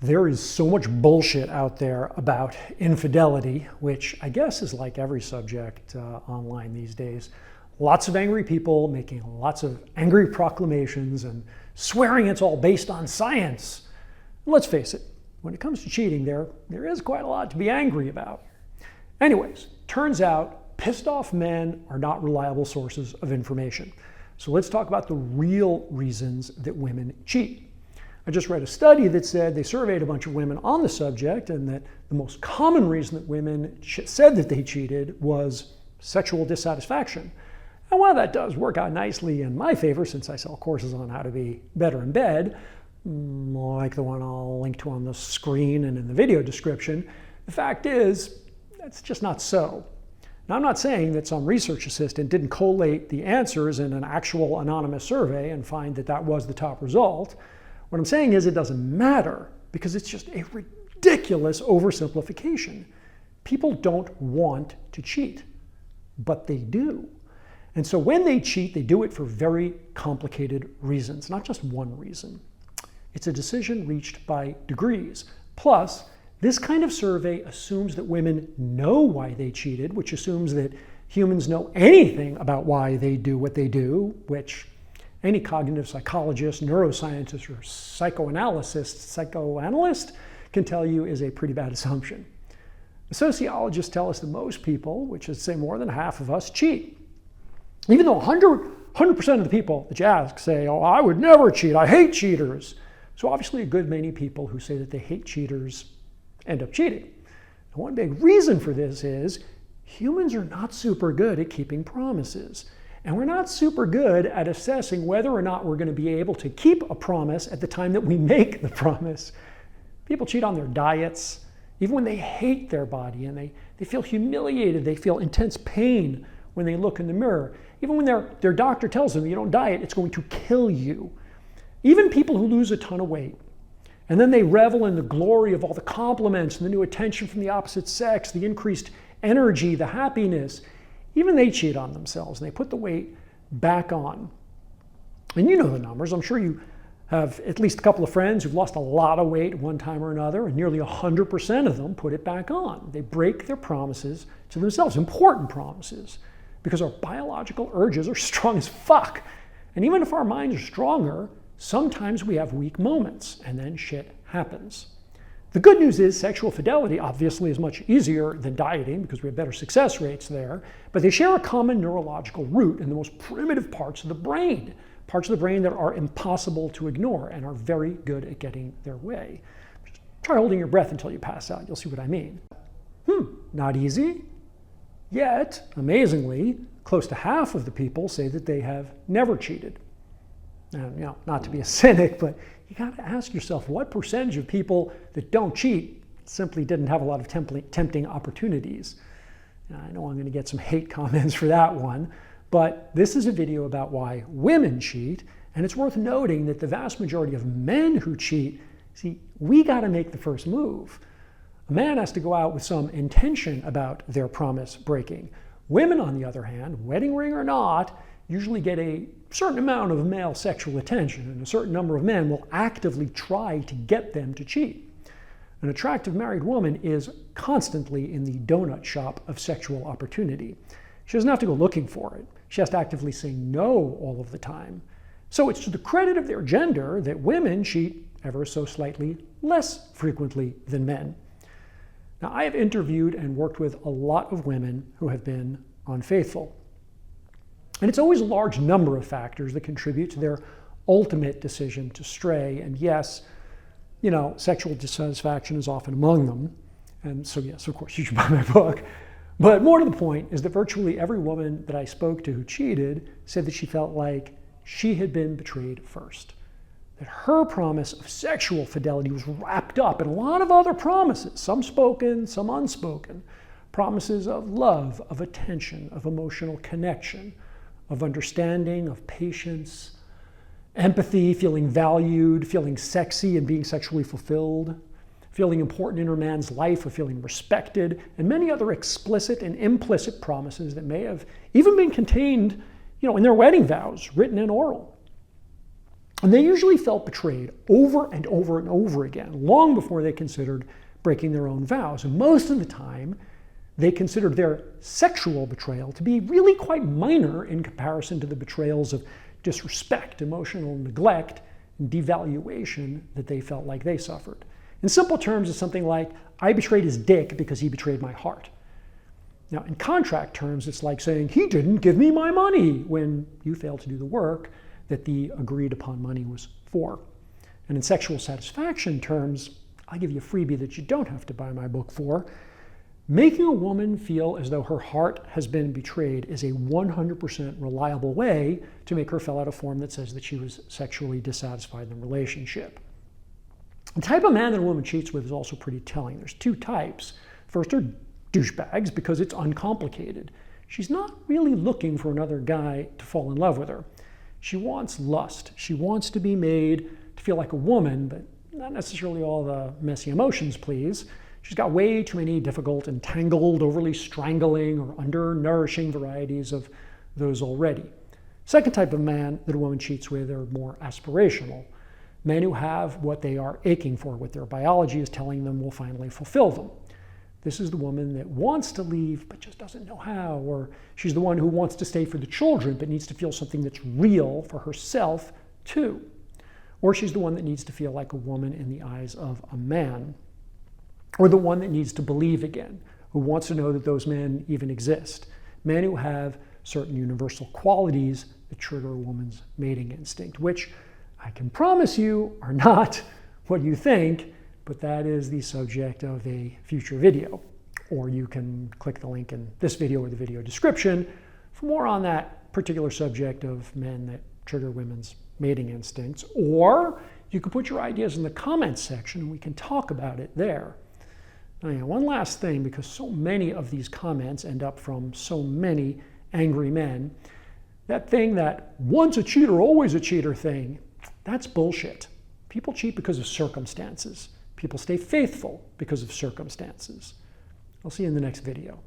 There is so much bullshit out there about infidelity, which I guess is like every subject online these days. Lots of angry people making lots of angry proclamations and swearing it's all based on science. Let's face it, when it comes to cheating, there is quite a lot to be angry about. Anyways, turns out pissed off men are not reliable sources of information. So let's talk about the real reasons that women cheat. I just read a study that said they surveyed a bunch of women on the subject, and that the most common reason that women said that they cheated was sexual dissatisfaction. And while that does work out nicely in my favor, since I sell courses on how to be better in bed, like the one I'll link to on the screen and in the video description, the fact is, that's just not so. Now, I'm not saying that some research assistant didn't collate the answers in an actual anonymous survey and find that that was the top result. What I'm saying is it doesn't matter, because it's just a ridiculous oversimplification. People don't want to cheat, but they do. And so when they cheat, they do it for very complicated reasons, not just one reason. It's a decision reached by degrees. Plus, this kind of survey assumes that women know why they cheated, which assumes that humans know anything about why they do what they do, which any cognitive psychologist, neuroscientist, or psychoanalyst can tell you is a pretty bad assumption. The sociologists tell us that most people, which is say more than half of us, cheat. Even though 100% of the people that you ask say, oh, I would never cheat, I hate cheaters. So obviously a good many people who say that they hate cheaters end up cheating. And one big reason for this is humans are not super good at keeping promises. And we're not super good at assessing whether or not we're going to be able to keep a promise at the time that we make the promise. People cheat on their diets, even when they hate their body and they feel humiliated, they feel intense pain when they look in the mirror. Even when their doctor tells them, you don't diet, it's going to kill you. Even people who lose a ton of weight, and then they revel in the glory of all the compliments and the new attention from the opposite sex, the increased energy, the happiness, even they cheat on themselves and they put the weight back on. And you know the numbers. I'm sure you have at least a couple of friends who've lost a lot of weight one time or another, and nearly 100% of them put it back on. They break their promises to themselves, important promises, because our biological urges are strong as fuck. And even if our minds are stronger, sometimes we have weak moments, and then shit happens. The good news is sexual fidelity obviously is much easier than dieting because we have better success rates there, but they share a common neurological root in the most primitive parts of the brain that are impossible to ignore and are very good at getting their way. Just try holding your breath until you pass out. You'll see what I mean. Not easy. Yet, amazingly, close to half of the people say that they have never cheated. And, not to be a cynic, but you got to ask yourself what percentage of people that don't cheat simply didn't have a lot of tempting opportunities. Now, I know I'm going to get some hate comments for that one, but this is a video about why women cheat, and it's worth noting that the vast majority of men who cheat, see, we got to make the first move. A man has to go out with some intention about their promise breaking. Women, on the other hand, wedding ring or not, usually get a certain amount of male sexual attention, and a certain number of men will actively try to get them to cheat. An attractive married woman is constantly in the donut shop of sexual opportunity. She doesn't have to go looking for it. She has to actively say no all of the time. So it's to the credit of their gender that women cheat ever so slightly less frequently than men. Now, I have interviewed and worked with a lot of women who have been unfaithful. And it's always a large number of factors that contribute to their ultimate decision to stray. And yes, sexual dissatisfaction is often among them. And so yes, of course, you should buy my book. But more to the point is that virtually every woman that I spoke to who cheated said that she felt like she had been betrayed first. That her promise of sexual fidelity was wrapped up in a lot of other promises, some spoken, some unspoken. Promises of love, of attention, of emotional connection, of understanding, of patience, empathy, feeling valued, feeling sexy and being sexually fulfilled, feeling important in her man's life, of feeling respected, and many other explicit and implicit promises that may have even been contained, in their wedding vows, written and oral. And they usually felt betrayed over and over and over again, long before they considered breaking their own vows. And most of the time, they considered their sexual betrayal to be really quite minor in comparison to the betrayals of disrespect, emotional neglect, and devaluation that they felt like they suffered. In simple terms, it's something like, I betrayed his dick because he betrayed my heart. Now, in contract terms, it's like saying, he didn't give me my money when you failed to do the work that the agreed upon money was for. And in sexual satisfaction terms, I'll give you a freebie that you don't have to buy my book for. Making a woman feel as though her heart has been betrayed is a 100% reliable way to make her fill out a form that says that she was sexually dissatisfied in the relationship. The type of man that a woman cheats with is also pretty telling. There's two types. First are douchebags because it's uncomplicated. She's not really looking for another guy to fall in love with her. She wants lust. She wants to be made to feel like a woman, but not necessarily all the messy emotions, please. She's got way too many difficult, entangled, overly strangling, or undernourishing varieties of those already. Second type of man that a woman cheats with are more aspirational. Men who have what they are aching for, what their biology is telling them will finally fulfill them. This is the woman that wants to leave but just doesn't know how, or she's the one who wants to stay for the children but needs to feel something that's real for herself too. Or she's the one that needs to feel like a woman in the eyes of a man. Or the one that needs to believe again, who wants to know that those men even exist. Men who have certain universal qualities that trigger a woman's mating instinct, which I can promise you are not what you think, but that is the subject of a future video. Or you can click the link in this video or the video description for more on that particular subject of men that trigger women's mating instincts. Or you can put your ideas in the comments section and we can talk about it there. Now, one last thing, because so many of these comments end up from so many angry men. That thing that once a cheater, always a cheater thing, that's bullshit. People cheat because of circumstances. People stay faithful because of circumstances. I'll see you in the next video.